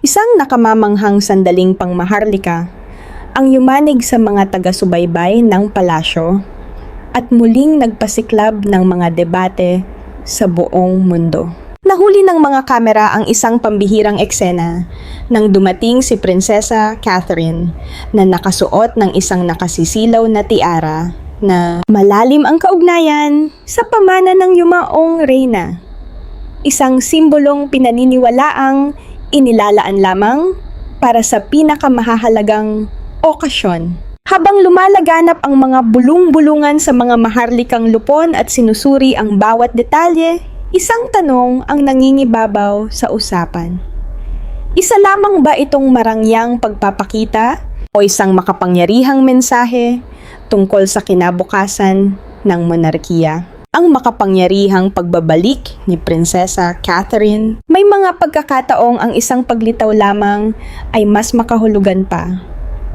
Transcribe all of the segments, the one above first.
Isang nakamamanghang sandaling pangmaharlika ang yumanig sa mga taga-subaybay ng palasyo at muling nagpasiklab ng mga debate sa buong mundo. Nahuli ng mga kamera ang isang pambihirang eksena nang dumating si Prinsesa Catherine na nakasuot ng isang nakasisilaw na tiara na malalim ang kaugnayan sa pamana ng yumaong reyna. Isang simbolong pinaniniwalaang inilalaan lamang para sa pinakamahahalagang okasyon. Habang lumalaganap ang mga bulong-bulungan sa mga maharlikang lupon at sinusuri ang bawat detalye, isang tanong ang nangingibabaw sa usapan. Isa lamang ba itong marangyang pagpapakita o isang makapangyarihang mensahe tungkol sa kinabukasan ng monarkiya? Ang makapangyarihang pagbabalik ni Prinsesa Catherine, may mga pagkakataong ang isang paglitaw lamang ay mas makahulugan pa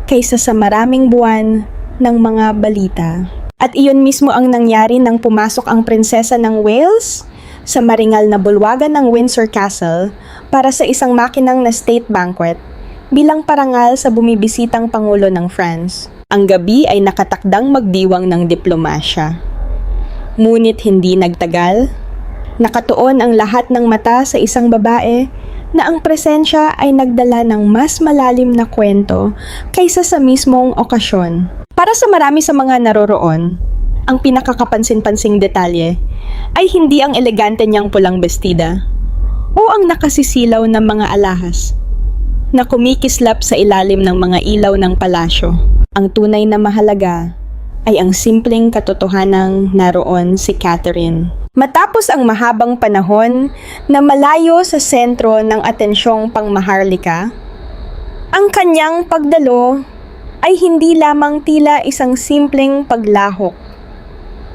kaysa sa maraming buwan ng mga balita. At iyon mismo ang nangyari nang pumasok ang prinsesa ng Wales sa maringal na bulwagan ng Windsor Castle para sa isang makinang na state banquet bilang parangal sa bumibisitang Pangulo ng France. Ang gabi ay nakatakdang magdiwang ng diplomasya. Ngunit hindi nagtagal, nakatuon ang lahat ng mata sa isang babae na ang presensya ay nagdala ng mas malalim na kwento kaysa sa mismong okasyon. Para sa marami sa mga naroroon, ang pinakakapansin-pansing detalye ay hindi ang elegante niyang pulang bestida o ang nakasisilaw na mga alahas na kumikislap sa ilalim ng mga ilaw ng palasyo. Ang tunay na mahalaga ay ang simpleng katotohanang naroon si Catherine. Matapos ang mahabang panahon na malayo sa sentro ng atensyong pangmaharlika, ang kanyang pagdalo ay hindi lamang tila isang simpleng paglahok,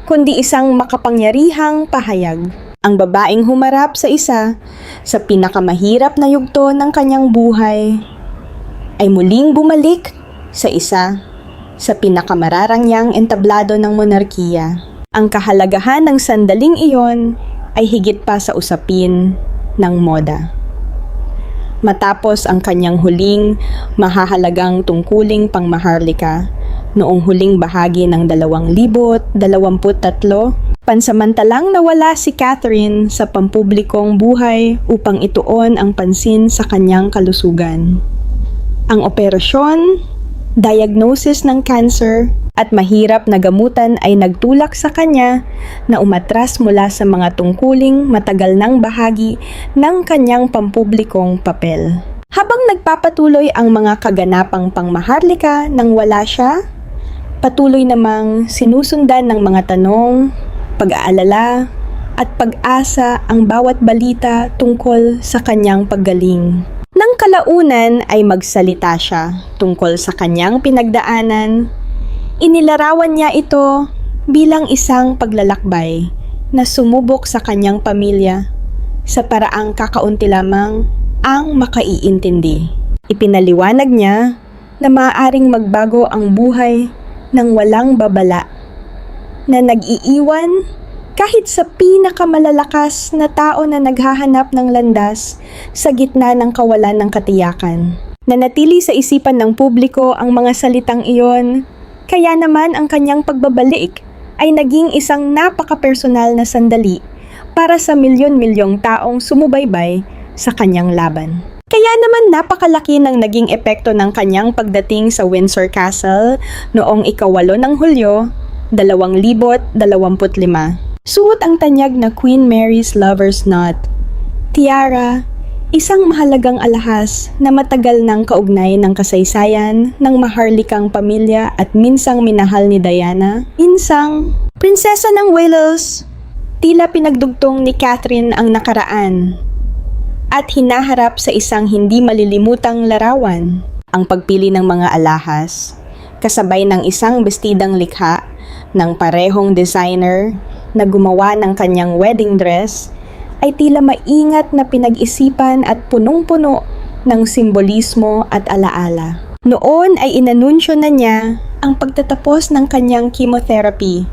kundi isang makapangyarihang pahayag. Ang babaeng humarap sa isa sa pinakamahirap na yugto ng kanyang buhay ay muling bumalik sa isa sa pinakamararangyang entablado ng monarkiya. Ang kahalagahan ng sandaling iyon ay higit pa sa usapin ng moda. Matapos ang kanyang huling mahahalagang tungkuling pangmaharlika noong huling bahagi ng 2023, pansamantalang nawala si Catherine sa pampublikong buhay upang ituon ang pansin sa kanyang kalusugan. Ang operasyon, diagnosis ng cancer at mahirap na gamutan ay nagtulak sa kanya na umatras mula sa mga tungkuling matagal ng bahagi ng kanyang pampublikong papel. Habang nagpapatuloy ang mga kaganapang pangmaharlika nang wala siya, patuloy namang sinusundan ng mga tanong, pag-aalala at pag-asa ang bawat balita tungkol sa kanyang paggaling. Nang kalaunan ay magsalita siya tungkol sa kanyang pinagdaanan, inilarawan niya ito bilang isang paglalakbay na sumubok sa kanyang pamilya sa paraang kakaunti lamang ang makaiintindi. Ipinaliwanag niya na maaaring magbago ang buhay ng walang babala, na nag-iiwan kahit sa pinakamalalakas na tao na naghahanap ng landas sa gitna ng kawalan ng katiyakan. Nanatili sa isipan ng publiko ang mga salitang iyon, kaya naman ang kanyang pagbabalik ay naging isang napaka-personal na sandali para sa milyon-milyong taong sumubaybay sa kanyang laban. Kaya naman napakalaki ng naging epekto ng kanyang pagdating sa Windsor Castle noong 8 ng Hulyo, 2025. Suot ang tanyag na Queen Mary's Lover's Knot, tiara, isang mahalagang alahas na matagal nang kaugnay ng kasaysayan ng maharlikang pamilya at minsang minahal ni Diana, minsang prinsesa ng Wales. Tila pinagdugtong ni Catherine ang nakaraan at hinaharap sa isang hindi malilimutang larawan. Ang pagpili ng mga alahas, kasabay ng isang bestidang likha ng parehong designer na gumawa ng kanyang wedding dress, ay tila maingat na pinag-isipan at punong-puno ng simbolismo at alaala. Noon ay inanunsyo na niya ang pagtatapos ng kanyang chemotherapy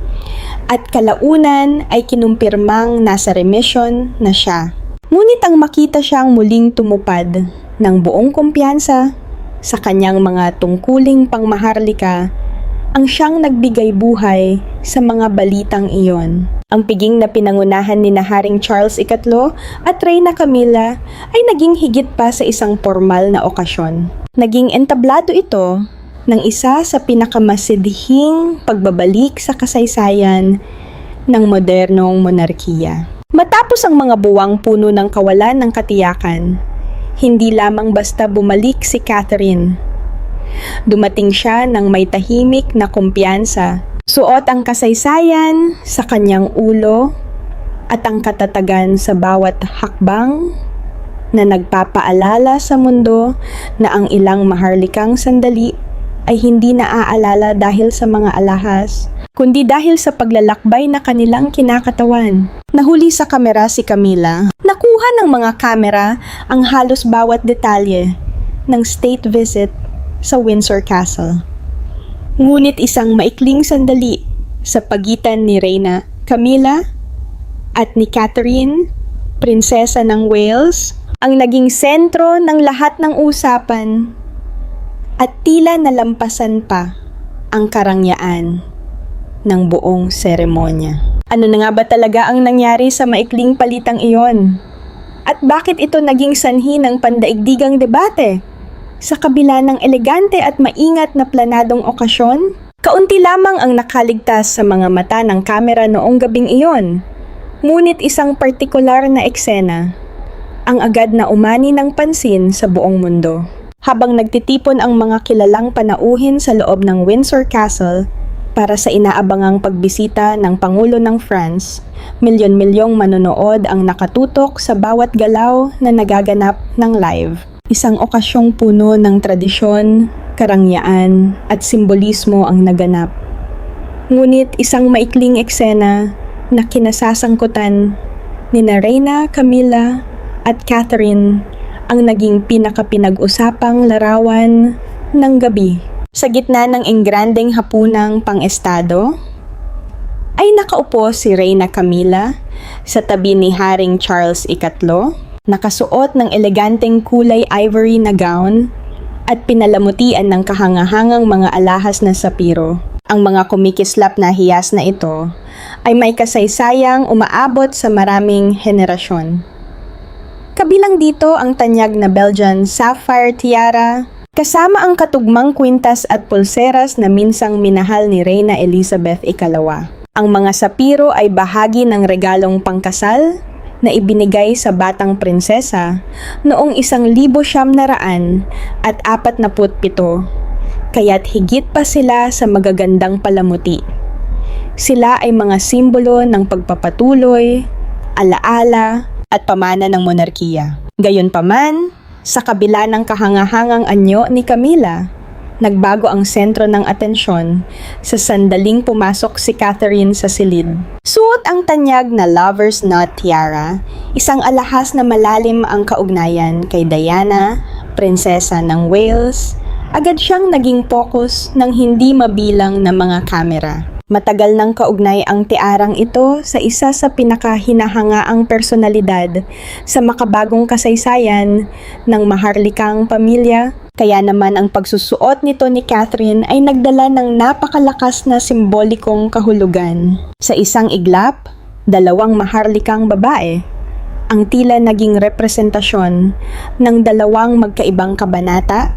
at kalaunan ay kinumpirmang nasa remission na siya. Ngunit ang makita siyang muling tumupad ng buong kumpiyansa sa kanyang mga tungkuling pangmaharlika ang siyang nagbigay buhay sa mga balitang iyon. Ang piging na pinangunahan ni Haring Charles III at Reyna Camilla ay naging higit pa sa isang formal na okasyon. Naging entablado ito ng isa sa pinakamasidhing pagbabalik sa kasaysayan ng modernong monarkiya. Matapos ang mga buwang puno ng kawalan ng katiyakan, hindi lamang basta bumalik si Catherine. Dumating siya ng may tahimik na kumpiyansa. Suot ang kasaysayan sa kanyang ulo at ang katatagan sa bawat hakbang na nagpapaalala sa mundo na ang ilang maharlikang sandali ay hindi naaalala dahil sa mga alahas, kundi dahil sa paglalakbay na kanilang kinakatawan. Nahuli sa kamera si Camilla. Nakuha ng mga kamera ang halos bawat detalye ng state visit sa Windsor Castle. Ngunit isang maikling sandali sa pagitan ni Reyna Camilla at ni Catherine, prinsesa ng Wales, ang naging sentro ng lahat ng usapan at tila nalampasan pa ang karangyaan ng buong seremonya. Ano na nga ba talaga ang nangyari sa maikling palitang iyon? At bakit ito naging sanhi ng pandaigdigang debate? Sa kabila ng elegante at maingat na planadong okasyon, kaunti lamang ang nakaligtas sa mga mata ng kamera noong gabing iyon. Ngunit isang partikular na eksena ang agad na umani ng pansin sa buong mundo. Habang nagtitipon ang mga kilalang panauhin sa loob ng Windsor Castle para sa inaabangang pagbisita ng Pangulo ng France, milyon-milyong manonood ang nakatutok sa bawat galaw na nagaganap ng live. Isang okasyong puno ng tradisyon, karangyaan at simbolismo ang naganap. Ngunit isang maikling eksena na kinasasangkutan ni Reyna Camilla at Catherine ang naging pinakapinag-usapang larawan ng gabi. Sa gitna ng engrandeng hapunang pang-estado, ay nakaupo si Reyna Camilla sa tabi ni Haring Charles III, nakasuot ng eleganteng kulay ivory na gown at pinalamutian ng kahangahangang mga alahas na sapiro. Ang mga kumikislap na hiyas na ito ay may kasaysayang umaabot sa maraming henerasyon. Kabilang dito ang tanyag na Belgian sapphire tiara, kasama ang katugmang kwintas at pulseras na minsang minahal ni Reyna Elizabeth II. Ang mga sapiro ay bahagi ng regalong pangkasal na ibinigay sa batang prinsesa noong 1947, kaya't higit pa sila sa magagandang palamuti. Sila ay mga simbolo ng pagpapatuloy, alaala at pamana ng monarkiya. Gayunpaman, sa kabila ng kahangahangang anyo ni Camilla, nagbago ang sentro ng atensyon sa sandaling pumasok si Catherine sa silid. Suot ang tanyag na lover's knot tiara, isang alahas na malalim ang kaugnayan kay Diana, prinsesa ng Wales. Agad siyang naging focus ng hindi mabilang na mga kamera. Matagal nang kaugnay ang tiarang ito sa isa sa pinakahinahangaang personalidad sa makabagong kasaysayan ng maharlikang pamilya. Kaya naman ang pagsusuot nito ni Catherine ay nagdala ng napakalakas na simbolikong kahulugan. Sa isang iglap, dalawang maharlikang babae ang tila naging representasyon ng dalawang magkaibang kabanata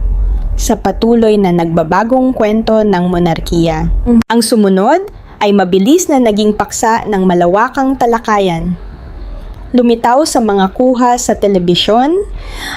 sa patuloy na nagbabagong kwento ng monarkiya. Ang sumunod ay mabilis na naging paksa ng malawakang talakayan. Lumitaw sa mga kuha sa telebisyon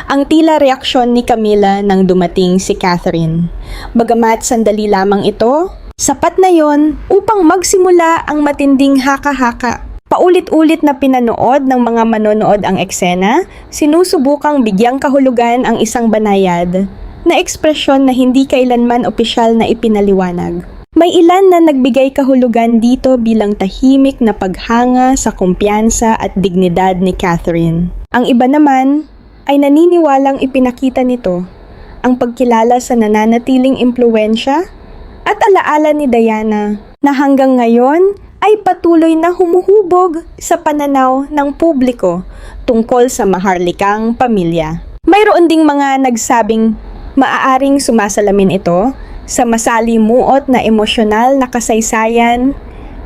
ang tila reaksyon ni Camilla nang dumating si Catherine. Bagamat sandali lamang ito, sapat na yon upang magsimula ang matinding haka-haka. Paulit-ulit na pinanood ng mga manonood ang eksena, sinusubukang bigyang kahulugan ang isang banayad na ekspresyon na hindi kailanman opisyal na ipinaliwanag. May ilan na nagbigay kahulugan dito bilang tahimik na paghanga sa kumpiyansa at dignidad ni Catherine. Ang iba naman ay naniniwalang ipinakita nito ang pagkilala sa nananatiling impluwensya at alaala ni Diana na hanggang ngayon ay patuloy na humuhubog sa pananaw ng publiko tungkol sa maharlikang pamilya. Mayroon ding mga nagsabing maaaring sumasalamin ito sa masalimuot na emosyonal na kasaysayan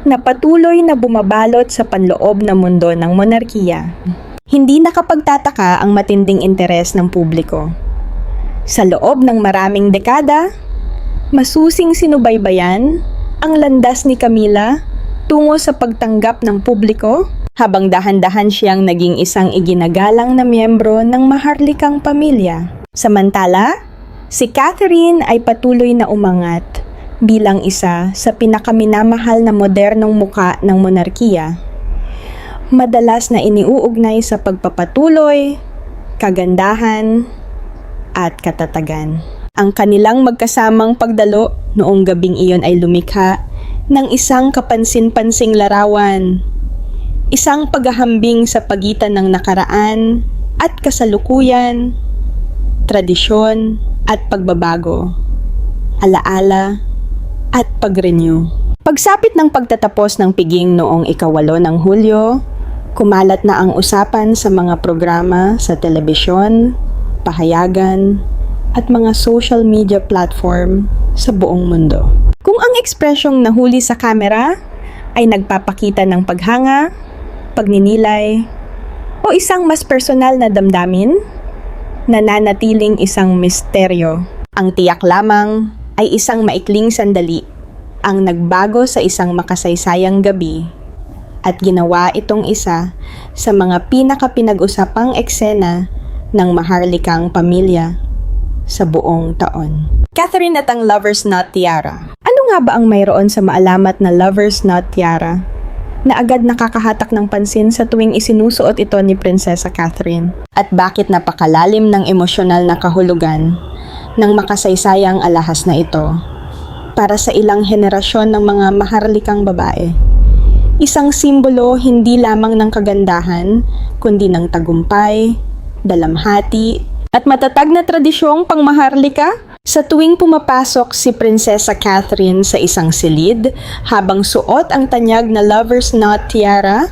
na patuloy na bumabalot sa panloob na mundo ng monarkiya. Hindi nakapagtataka ang matinding interes ng publiko. Sa loob ng maraming dekada, masusing sinubaybayan ang landas ni Camilla tungo sa pagtanggap ng publiko habang dahan-dahan siyang naging isang iginagalang na miyembro ng maharlikang pamilya. Samantala, si Catherine ay patuloy na umangat bilang isa sa pinakaminamahal na modernong muka ng monarkiya. Madalas na iniuugnay sa pagpapatuloy, kagandahan, at katatagan. Ang kanilang magkasamang pagdalo noong gabing iyon ay lumikha ng isang kapansin-pansing larawan, isang paghahambing sa pagitan ng nakaraan at kasalukuyan, tradisyon at pagbabago, alaala at pag-renew. Pagsapit ng pagtatapos ng piging noong 8 ng Hulyo, kumalat na ang usapan sa mga programa sa telebisyon, pahayagan, at mga social media platform sa buong mundo. Kung ang ekspresyong nahuli sa kamera ay nagpapakita ng paghanga, pagninilay, o isang mas personal na damdamin, nananatiling isang misteryo. Ang tiyak lamang ay isang maikling sandali ang nagbago sa isang makasaysayang gabi at ginawa itong isa sa mga pinakapinag-usapang eksena ng maharlikang pamilya sa buong taon. Catherine at ang Lover's Knot Tiara. Ano nga ba ang mayroon sa maalamat na Lover's Knot Tiara na agad nakakahatak ng pansin sa tuwing isinusuot ito ni Prinsesa Catherine? At bakit napakalalim ng emosyonal na kahulugan ng makasaysayang alahas na ito para sa ilang henerasyon ng mga maharlikang babae? Isang simbolo hindi lamang ng kagandahan, kundi ng tagumpay, dalamhati, at matatag na tradisyong pangmaharlika. Sa tuwing pumapasok si Prinsesa Catherine sa isang silid habang suot ang tanyag na Lover's Knot Tiara,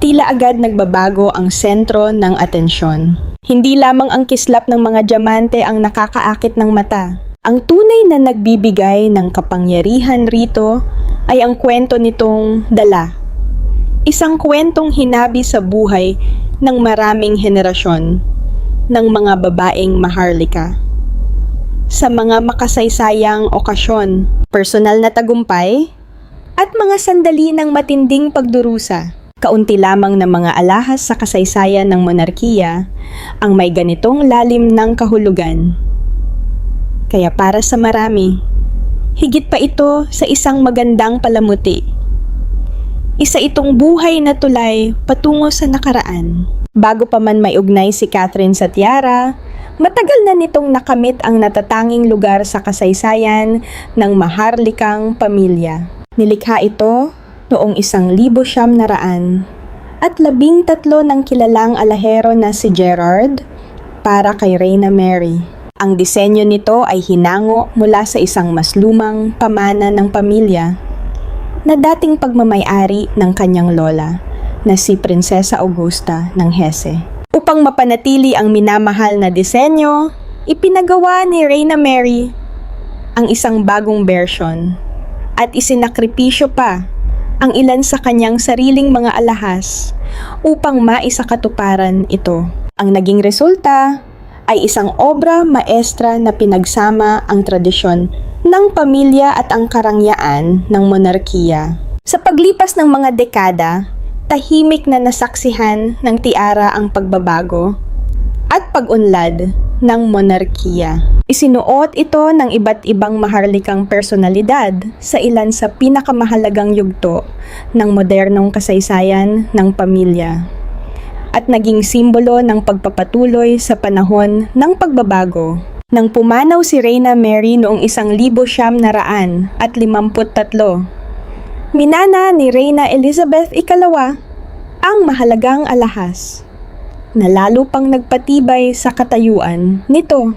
tila agad nagbabago ang sentro ng atensyon. Hindi lamang ang kislap ng mga diamante ang nakakaakit ng mata. Ang tunay na nagbibigay ng kapangyarihan rito ay ang kwento nitong dala. Isang kwentong hinabi sa buhay ng maraming henerasyon ng mga babaeng maharlika. Sa mga makasaysayang okasyon, personal na tagumpay, at mga sandali ng matinding pagdurusa, kaunti lamang na mga alahas sa kasaysayan ng monarkiya ang may ganitong lalim ng kahulugan. Kaya para sa marami, higit pa ito sa isang magandang palamuti. Isa itong buhay na tulay patungo sa nakaraan. Bago pa man may ugnay si Catherine sa tiara, matagal na nitong nakamit ang natatanging lugar sa kasaysayan ng maharlikang pamilya. Nilikha ito noong 1913 at 13 ng kilalang alahero na si Gerard para kay Reyna Mary. Ang disenyo nito ay hinango mula sa isang mas lumang pamana ng pamilya na dating pagmamay-ari ng kanyang lola na si Prinsesa Augusta ng Hesse. Upang mapanatili ang minamahal na disenyo, ipinagawa ni Reyna Mary ang isang bagong version at isinakripisyo pa ang ilan sa kanyang sariling mga alahas upang maisakatuparan ito. Ang naging resulta ay isang obra maestra na pinagsama ang tradisyon ng pamilya at ang karangyaan ng monarkiya. Sa paglipas ng mga dekada, tahimik na nasaksihan ng tiara ang pagbabago at pag-unlad ng monarkiya. Isinuot ito ng iba't ibang maharlikang personalidad sa ilan sa pinakamahalagang yugto ng modernong kasaysayan ng pamilya at naging simbolo ng pagpapatuloy sa panahon ng pagbabago. Nang pumanaw si Reyna Mary noong 1953, minana ni Reyna Elizabeth II ang mahalagang alahas na lalo pang nagpatibay sa katayuan nito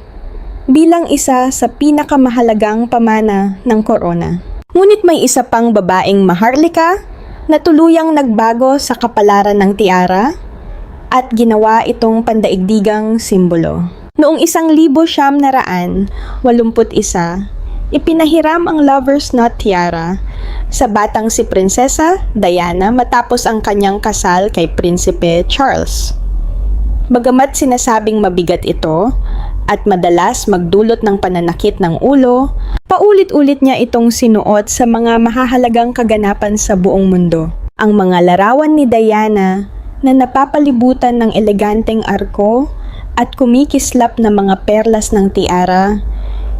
bilang isa sa pinakamahalagang pamana ng korona. Ngunit may isa pang babaeng maharlika na tuluyang nagbago sa kapalaran ng tiara at ginawa itong pandaigdigang simbolo. Noong 1981, ipinahiram ang lover's knot tiara sa batang si Prinsesa Diana matapos ang kanyang kasal kay Prinsipe Charles. Bagamat sinasabing mabigat ito at madalas magdulot ng pananakit ng ulo, paulit-ulit niya itong sinuot sa mga mahahalagang kaganapan sa buong mundo. Ang mga larawan ni Diana na napapalibutan ng eleganteng arko at kumikislap na mga perlas ng tiara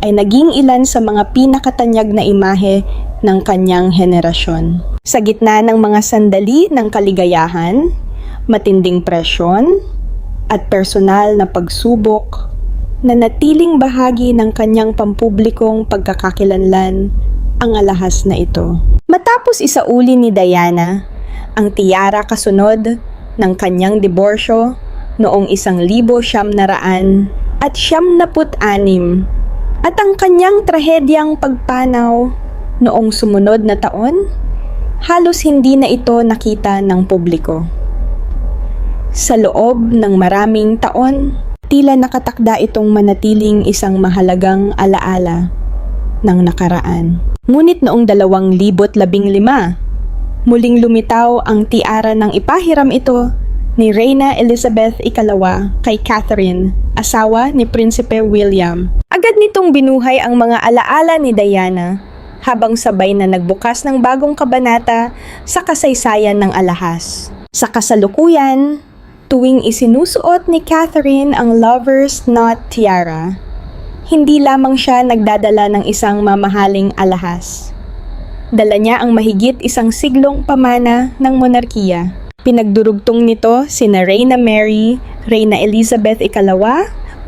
ay naging ilan sa mga pinakatanyag na imahe ng kanyang henerasyon. Sa gitna ng mga sandali ng kaligayahan, matinding presyon, at personal na pagsubok, nanatiling bahagi ng kanyang pampublikong pagkakakilanlan ang alahas na ito. Matapos isauli ni Diana ang tiara kasunod ng kanyang diborsyo noong 1976 at ang kanyang trahedyang pagpanaw noong sumunod na taon, halos hindi na ito nakita ng publiko. Sa loob ng maraming taon, tila nakatakda itong manatiling isang mahalagang alaala ng nakaraan. Ngunit noong 2015, muling lumitaw ang tiara ng ipahiram ito ni Reyna Elizabeth II kay Catherine, asawa ni Prinsipe William. Agad nitong binuhay ang mga alaala ni Diana habang sabay na nagbukas ng bagong kabanata sa kasaysayan ng alahas. Sa kasalukuyan, tuwing isinusuot ni Catherine ang lover's knot tiara, hindi lamang siya nagdadala ng isang mamahaling alahas. Dala niya ang mahigit isang siglong pamana ng monarkiya. Pinagdurugtong nito sina Reyna Mary, Reyna Elizabeth II,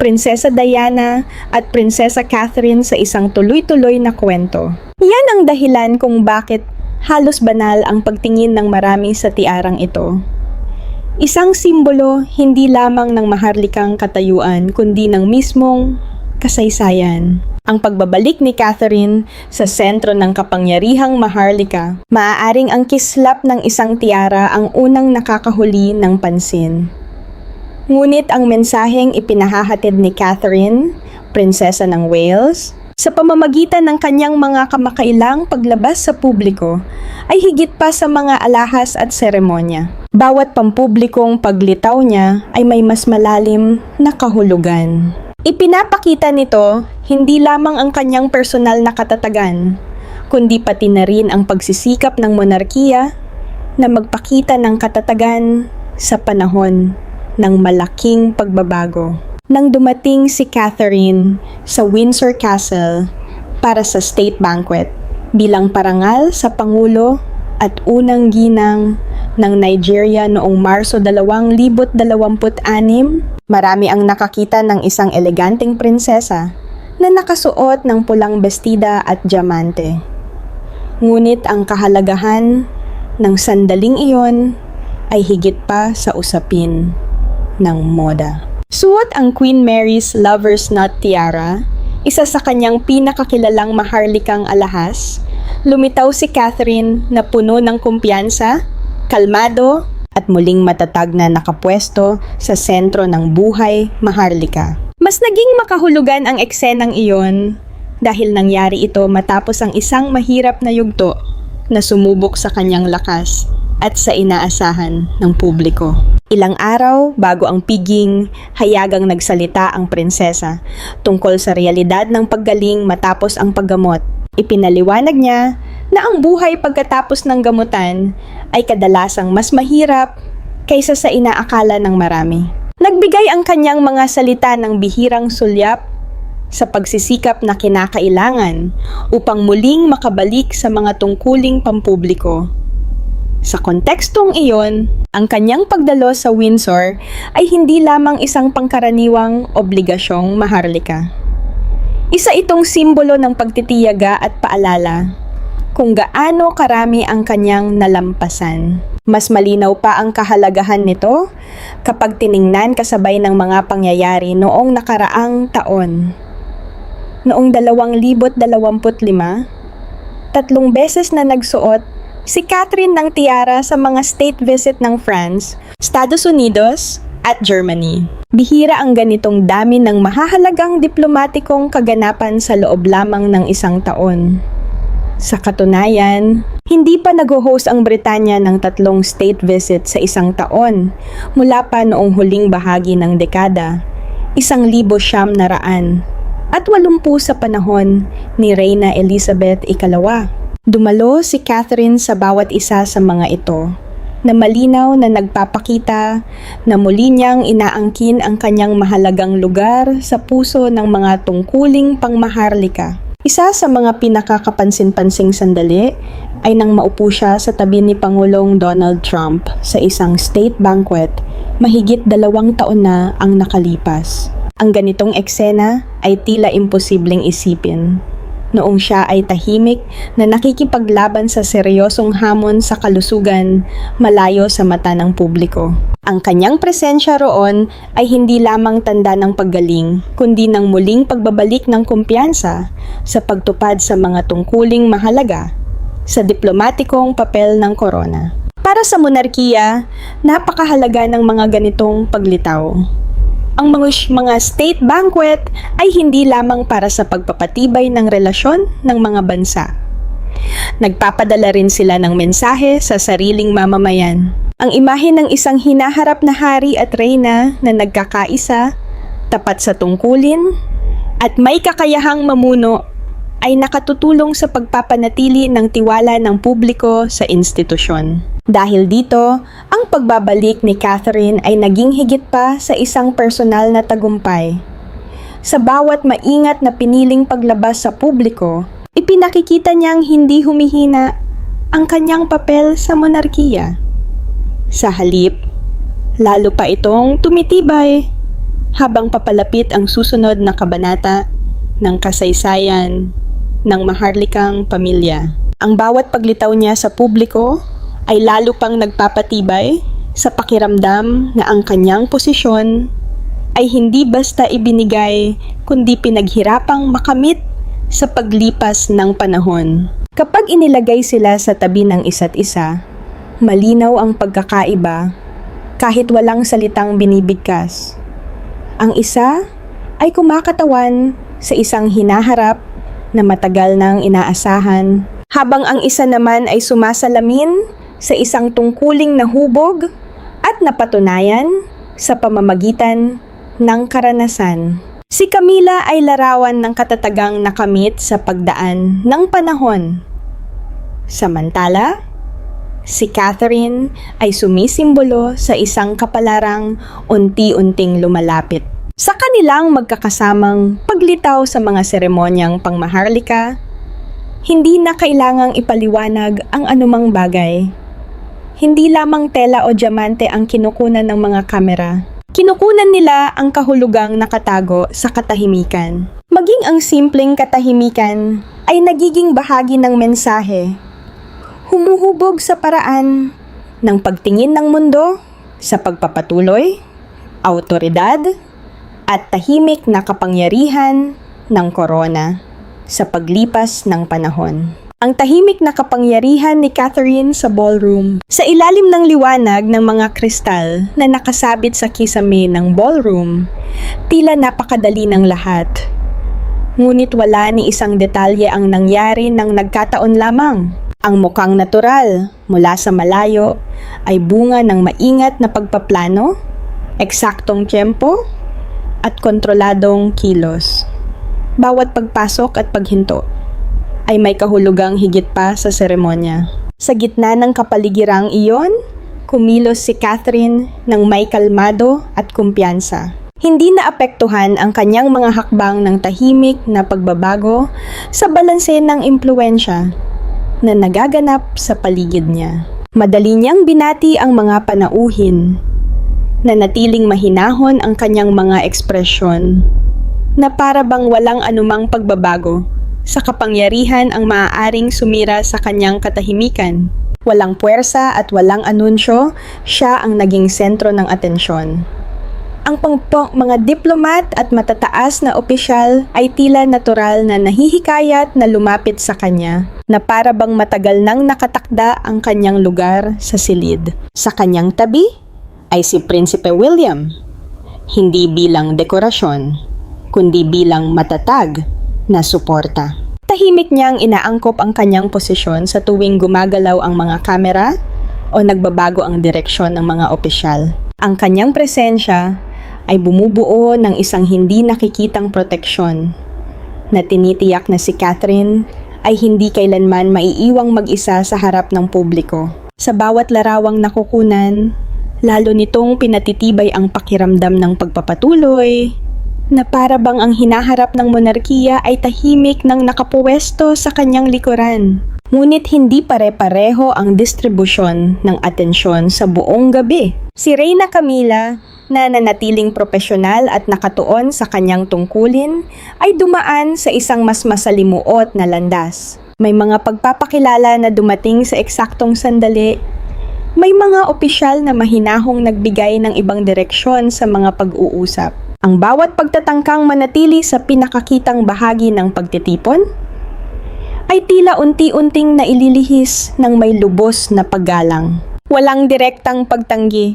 Prinsesa Diana at Prinsesa Catherine sa isang tuloy-tuloy na kwento. Yan ang dahilan kung bakit halos banal ang pagtingin ng marami sa tiarang ito. Isang simbolo hindi lamang ng maharlikang katayuan kundi ng mismong kasaysayan. Ang pagbabalik ni Catherine sa sentro ng kapangyarihang maharlika, maaaring ang kislap ng isang tiara ang unang nakakahuli ng pansin. Ngunit ang mensaheng ipinahahatid ni Catherine, Prinsesa ng Wales, sa pamamagitan ng kanyang mga kamakailang paglabas sa publiko, ay higit pa sa mga alahas at seremonya. Bawat pampublikong paglitaw niya ay may mas malalim na kahulugan. Ipinapakita nito hindi lamang ang kanyang personal na katatagan, kundi pati na rin ang pagsisikap ng monarkiya na magpakita ng katatagan sa panahon ng malaking pagbabago. Nang dumating si Catherine sa Windsor Castle para sa state banquet bilang parangal sa Pangulo at unang ginang ng Nigeria noong Marso 2026, marami ang nakakita ng isang eleganteng prinsesa na nakasuot ng pulang bestida at diamante. Ngunit ang kahalagahan ng sandaling iyon ay higit pa sa usapin ng moda. Suot ang Queen Mary's lover's knot tiara, isa sa kanyang pinakakilalang maharlikang alahas. Lumitaw si Catherine na puno ng kumpiyansa, kalmado, at muling matatag na nakapwesto sa sentro ng buhay maharlika. Mas naging makahulugan ang eksenang iyon dahil nangyari ito matapos ang isang mahirap na yugto na sumubok sa kanyang lakas at sa inaasahan ng publiko. Ilang araw bago ang piging, hayagang nagsalita ang prinsesa tungkol sa realidad ng paggaling matapos ang paggamot. Ipinaliwanag niya na ang buhay pagkatapos ng gamutan ay kadalasang mas mahirap kaysa sa inaakala ng marami. Nagbigay ang kanyang mga salita ng bihirang sulyap sa pagsisikap na kinakailangan upang muling makabalik sa mga tungkuling pampubliko. Sa kontekstong iyon, ang kanyang pagdalo sa Windsor ay hindi lamang isang pangkaraniwang obligasyong maharlika. Isa itong simbolo ng pagtitiyaga at paalala kung gaano karami ang kanyang nalampasan. Mas malinaw pa ang kahalagahan nito kapag tiningnan kasabay ng mga pangyayari noong nakaraang taon. Noong 2025, 3 beses na nagsuot si Catherine ng tiara sa mga state visit ng France, Estados Unidos, at Germany. Bihira ang ganitong dami ng mahahalagang diplomatikong kaganapan sa loob lamang ng isang taon. Sa katunayan, hindi pa nag-host ang Britanya ng 3 state visit sa isang taon mula pa noong huling bahagi ng dekada, 1900 at 80 sa panahon ni Reyna Elizabeth II. Dumalo si Catherine sa bawat isa sa mga ito, na malinaw na nagpapakita na muli niyang inaangkin ang kanyang mahalagang lugar sa puso ng mga tungkuling pangmaharlika. Isa sa mga pinakakapansin-pansing sandali ay nang maupo siya sa tabi ni Pangulong Donald Trump sa isang state banquet mahigit 2 taon na ang nakalipas. Ang ganitong eksena ay tila imposibleng isipin noong siya ay tahimik na nakikipaglaban sa seryosong hamon sa kalusugan malayo sa mata ng publiko. Ang kanyang presensya roon ay hindi lamang tanda ng paggaling, kundi ng muling pagbabalik ng kumpiyansa sa pagtupad sa mga tungkuling mahalaga sa diplomatikong papel ng korona. Para sa monarkiya, napakahalaga ng mga ganitong paglitaw. Ang mga state banquet ay hindi lamang para sa pagpapatibay ng relasyon ng mga bansa. Nagpapadala rin sila ng mensahe sa sariling mamamayan. Ang imahe ng isang hinaharap na hari at reyna na nagkakaisa, tapat sa tungkulin, at may kakayahang mamuno ay nakatutulong sa pagpapanatili ng tiwala ng publiko sa institusyon. Dahil dito, ang pagbabalik ni Catherine ay naging higit pa sa isang personal na tagumpay. Sa bawat maingat na piniling paglabas sa publiko, ipinakikita niyang hindi humihina ang kanyang papel sa monarkiya. Sa halip, lalo pa itong tumitibay habang papalapit ang susunod na kabanata ng kasaysayan ng maharlikang pamilya. Ang bawat paglitaw niya sa publiko ay lalo pang nagpapatibay sa pakiramdam na ang kanyang posisyon ay hindi basta ibinigay kundi pinaghirapang makamit sa paglipas ng panahon. Kapag inilagay sila sa tabi ng isa't isa, malinaw ang pagkakaiba kahit walang salitang binibigkas. Ang isa ay kumakatawan sa isang hinaharap na matagal nang inaasahan, habang ang isa naman ay sumasalamin sa isang tungkuling nahubog at napatunayan sa pamamagitan ng karanasan. Si Camilla ay larawan ng katatagang nakamit sa pagdaan ng panahon. Samantala, si Catherine ay sumisimbolo sa isang kapalarang unti-unting lumalapit. Sa kanilang magkakasamang paglitaw sa mga seremonyang pangmaharlika, hindi na kailangang ipaliwanag ang anumang bagay. Hindi lamang tela o diamante ang kinukunan ng mga kamera. Kinukunan nila ang kahulugang nakatago sa katahimikan. Maging ang simpleng katahimikan ay nagiging bahagi ng mensahe. Humuhubog sa paraan ng pagtingin ng mundo sa pagpapatuloy, awtoridad, at tahimik na kapangyarihan ng korona sa paglipas ng panahon. Ang tahimik na kapangyarihan ni Catherine sa ballroom. Sa ilalim ng liwanag ng mga kristal na nakasabit sa kisame ng ballroom, tila napakadali ng lahat. Ngunit wala ni isang detalye ang nangyari nang nagkataon lamang. Ang mukhang natural mula sa malayo ay bunga ng maingat na pagpaplano, eksaktong tiyempo, at kontroladong kilos. Bawat pagpasok at paghinto ay may kahulugang higit pa sa seremonya. Sa gitna ng kapaligirang iyon, kumilos si Catherine ng may kalmado at kumpiyansa. Hindi naapektuhan ang kanyang mga hakbang ng tahimik na pagbabago sa balanse ng impluwensya na nagaganap sa paligid niya. Madali niyang binati ang mga panauhin, nanatiling mahinahon ang kanyang mga ekspresyon, na para bang walang anumang pagbabago sa kapangyarihan ang maaaring sumira sa kanyang katahimikan. Walang puwersa at walang anunsyo, siya ang naging sentro ng atensyon. Ang mga diplomat at matataas na opisyal ay tila natural na nahihikayat na lumapit sa kanya, na para bang matagal nang nakatakda ang kanyang lugar sa silid. Sa kanyang tabi ay si Prinsipe William, hindi bilang dekorasyon, kundi bilang matatag na suporta. Tahimik niyang inaangkop ang kanyang posisyon sa tuwing gumagalaw ang mga kamera o nagbabago ang direksyon ng mga opisyal. Ang kanyang presensya ay bumubuo ng isang hindi nakikitang proteksyon na tinitiyak na si Catherine ay hindi kailanman maiiwang mag-isa sa harap ng publiko. Sa bawat larawang nakukunan, lalo nitong pinatitibay ang pakiramdam ng pagpapatuloy, na para bang ang hinaharap ng monarkiya ay tahimik nang nakapuwesto sa kanyang likuran. Ngunit hindi pare-pareho ang distribusyon ng atensyon sa buong gabi. Si Reyna Camilla, na nanatiling propesyonal at nakatuon sa kanyang tungkulin, ay dumaan sa isang mas masalimuot na landas. May mga pagpapakilala na dumating sa eksaktong sandali. May mga opisyal na mahinahong nagbigay ng ibang direksyon sa mga pag-uusap. Ang bawat pagtatangkang manatili sa pinakakitang bahagi ng pagtitipon ay tila unti-unting naililihis ng may lubos na paggalang. Walang direktang pagtanggi,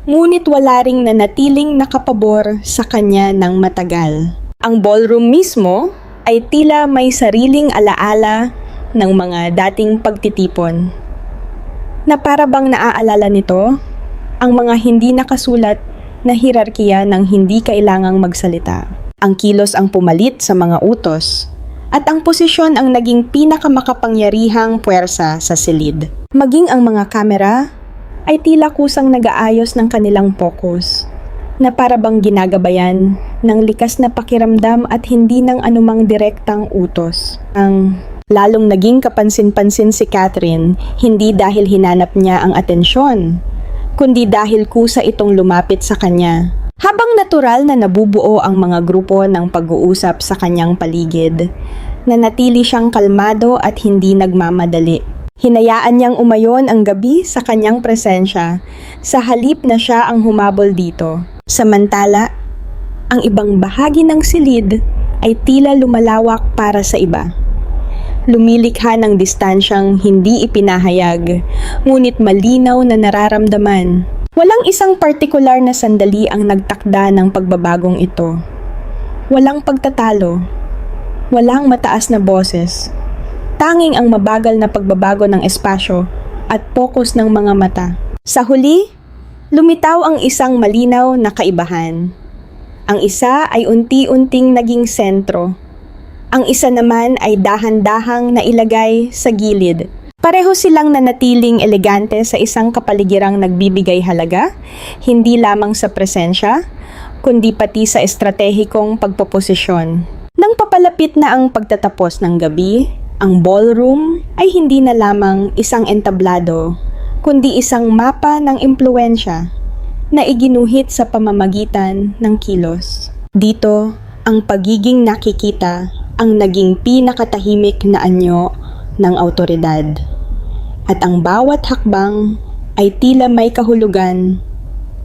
ngunit wala ring nanatiling nakapabor sa kanya ng matagal. Ang ballroom mismo ay tila may sariling alaala ng mga dating pagtitipon, na para bang naaalala nito ang mga hindi nakasulat na hierarkiya ng hindi kailangang magsalita. Ang kilos ang pumalit sa mga utos, at ang posisyon ang naging pinakamakapangyarihang puwersa sa silid. Maging ang mga kamera ay tila kusang nag-aayos ng kanilang focus, na para bang ginagabayan ng likas na pakiramdam at hindi ng anumang direktang utos. Ang lalong naging kapansin-pansin si Catherine, hindi dahil hinanap niya ang atensyon, kundi dahil kusa itong lumapit sa kanya. Habang natural na nabubuo ang mga grupo ng pag-uusap sa kanyang paligid, nanatili siyang kalmado at hindi nagmamadali. Hinayaan niyang umayon ang gabi sa kanyang presensya, sa halip na siya ang humabol dito. Samantala, ang ibang bahagi ng silid ay tila lumalawak para sa iba. Lumilikha ng distansyang hindi ipinahayag, ngunit malinaw na nararamdaman. Walang isang partikular na sandali ang nagtakda ng pagbabagong ito. Walang pagtatalo, walang mataas na boses. Tanging ang mabagal na pagbabago ng espasyo at focus ng mga mata. Sa huli, lumitaw ang isang malinaw na kaibahan. Ang isa ay unti-unting naging sentro. Ang isa naman ay dahan-dahang nailagay sa gilid. Pareho silang nanatiling elegante sa isang kapaligirang nagbibigay halaga, hindi lamang sa presensya, kundi pati sa estratehikong pagpoposisyon. Nang papalapit na ang pagtatapos ng gabi, ang ballroom ay hindi na lamang isang entablado, kundi isang mapa ng impluwensya na iginuhit sa pamamagitan ng kilos. Dito, ang pagiging nakikita ang naging pinakatahimik na anyo ng awtoridad. At ang bawat hakbang ay tila may kahulugan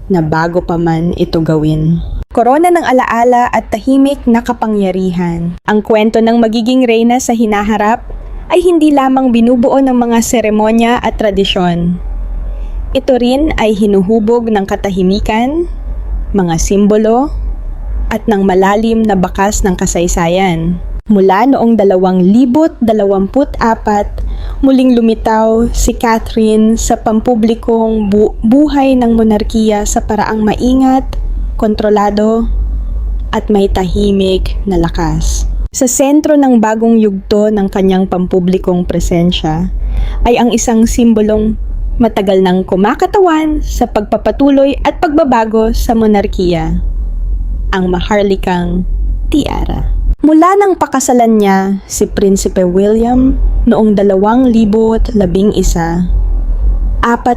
na bago pa man ito gawin. Korona ng alaala at tahimik na kapangyarihan. Ang kwento ng magiging reyna sa hinaharap ay hindi lamang binubuo ng mga seremonya at tradisyon. Ito rin ay hinuhubog ng katahimikan, mga simbolo, at ng malalim na bakas ng kasaysayan. Mula noong 2024, muling lumitaw si Catherine sa pampublikong buhay ng monarkiya sa paraang maingat, kontrolado, at may tahimik na lakas. Sa sentro ng bagong yugto ng kanyang pampublikong presensya ay ang isang simbolong matagal nang kumakatawan sa pagpapatuloy at pagbabago sa monarkiya, ang maharlikang tiara. Mula nang pakasalan niya si Prinsipe William noong 2011, 4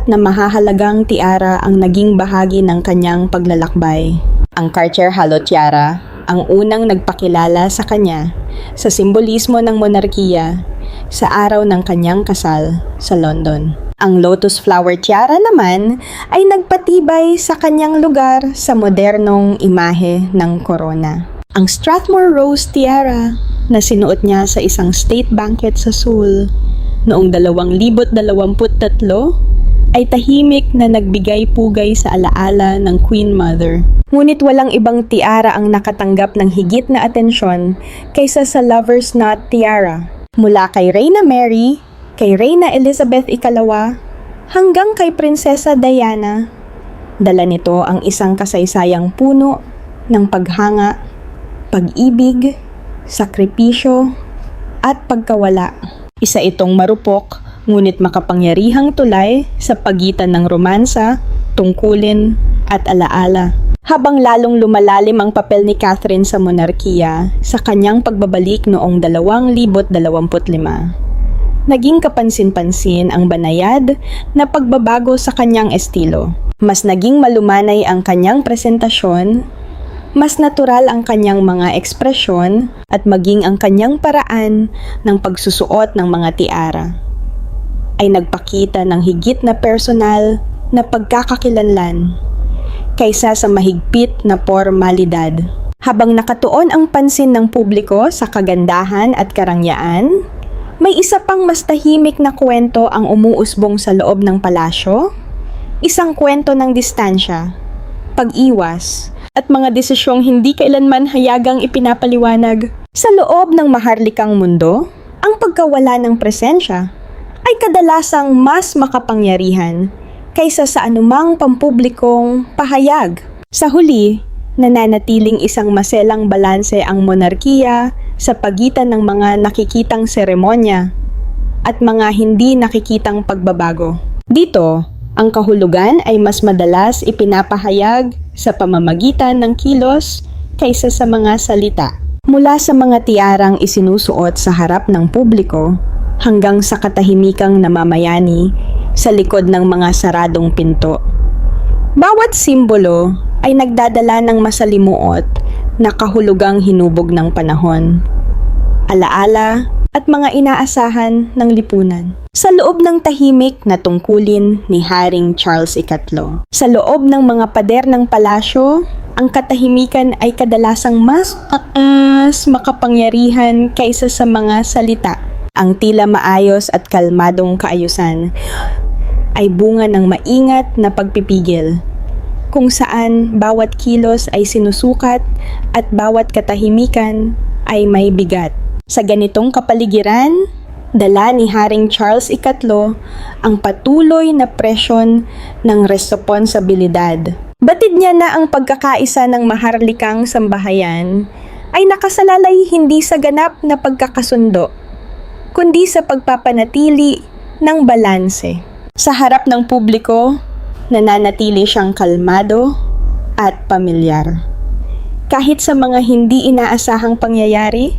na mahahalagang tiara ang naging bahagi ng kanyang paglalakbay. Ang Cartier Halo Tiara ang unang nagpakilala sa kanya sa simbolismo ng monarkiya sa araw ng kanyang kasal sa London. Ang Lotus Flower Tiara naman ay nagpatibay sa kanyang lugar sa modernong imahe ng korona. Ang Strathmore Rose Tiara na sinuot niya sa isang state banquet sa Seoul noong 2023 ay tahimik na nagbigay pugay sa alaala ng Queen Mother. Ngunit walang ibang tiara ang nakatanggap ng higit na atensyon kaysa sa Lover's Knot Tiara. Mula kay Reyna Mary, kay Reyna Elizabeth II, hanggang kay Prinsesa Diana, dala nito ang isang kasaysayang puno ng paghanga, pag-ibig, sakripisyo, at pagkawala. Isa itong marupok, ngunit makapangyarihang tulay sa pagitan ng romansa, tungkulin, at alaala. Habang lalong lumalalim ang papel ni Catherine sa monarkiya sa kanyang pagbabalik noong 2025, naging kapansin-pansin ang banayad na pagbabago sa kanyang estilo. Mas naging malumanay ang kanyang presentasyon, mas natural ang kanyang mga ekspresyon at maging ang kanyang paraan ng pagsusuot ng mga tiara ay nagpakita ng higit na personal na pagkakakilanlan kaysa sa mahigpit na formalidad. Habang nakatuon ang pansin ng publiko sa kagandahan at karangyaan, may isa pang mas tahimik na kwento ang umuusbong sa loob ng palasyo, isang kwento ng distansya, pag-iwas, at mga desisyong hindi kailanman hayagang ipinapaliwanag. Sa loob ng maharlikang mundo, ang pagkawala ng presensya ay kadalasang mas makapangyarihan kaysa sa anumang pampublikong pahayag. Sa huli, nananatiling isang maselang balanse ang monarkiya sa pagitan ng mga nakikitang seremonya at mga hindi nakikitang pagbabago. Dito, ang kahulugan ay mas madalas ipinapahayag sa pamamagitan ng kilos kaysa sa mga salita. Mula sa mga tiarang isinusuot sa harap ng publiko hanggang sa katahimikang namamayani sa likod ng mga saradong pinto. Bawat simbolo ay nagdadala ng masalimuot na kahulugang hinubog ng panahon, alaala at mga inaasahan ng lipunan. Sa loob ng tahimik na tungkulin ni Haring Charles III. Sa loob ng mga pader ng palasyo, ang katahimikan ay kadalasang mas makapangyarihan kaysa sa mga salita. Ang tila maayos at kalmadong kaayusan ay bunga ng maingat na pagpipigil, kung saan bawat kilos ay sinusukat at bawat katahimikan ay may bigat. Sa ganitong kapaligiran, dala ni Haring Charles III ang patuloy na presyon ng responsibilidad. Batid niya na ang pagkakaisa ng maharlikang sambahayan ay nakasalalay hindi sa ganap na pagkakasundo, kundi sa pagpapanatili ng balanse. Sa harap ng publiko, nananatili siyang kalmado at pamilyar. Kahit sa mga hindi inaasahang pangyayari,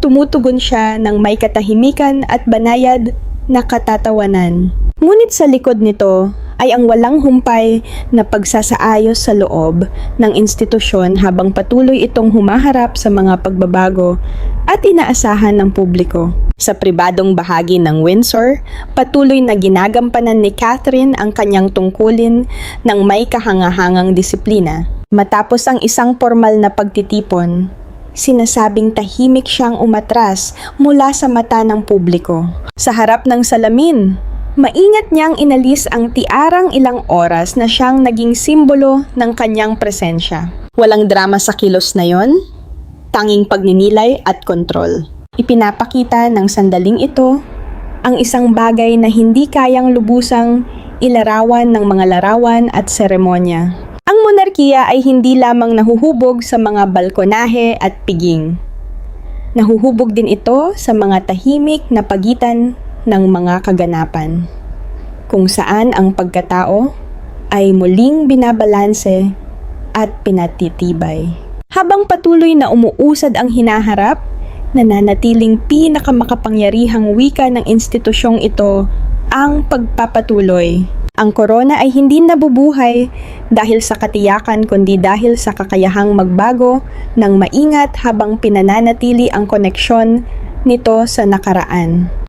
tumutugon siya ng may katahimikan at banayad na katatawanan. Ngunit sa likod nito ay ang walang humpay na pagsasaayos sa loob ng institusyon habang patuloy itong humaharap sa mga pagbabago at inaasahan ng publiko. Sa pribadong bahagi ng Windsor, patuloy na ginagampanan ni Catherine ang kanyang tungkulin ng may kahangahangang disiplina. Matapos ang isang formal na pagtitipon, sinasabing tahimik siyang umatras mula sa mata ng publiko. Sa harap ng salamin, maingat niyang inalis ang tiarang ilang oras na siyang naging simbolo ng kanyang presensya. Walang drama sa kilos na yon, tanging pagninilay at kontrol. Ipinapakita ng sandaling ito ang isang bagay na hindi kayang lubusang ilarawan ng mga larawan at seremonya. Ang monarkiya ay hindi lamang nahuhubog sa mga balkonahe at piging. Nahuhubog din ito sa mga tahimik na pagitan ng mga kaganapan, kung saan ang pagkatao ay muling binabalanse at pinatitibay. Habang patuloy na umuusad ang hinaharap, nananatiling pinakamakapangyarihang wika ng institusyong ito ang pagpapatuloy. Ang korona ay hindi nabubuhay dahil sa katiyakan kundi dahil sa kakayahang magbago ng maingat habang pinananatili ang koneksyon nito sa nakaraan.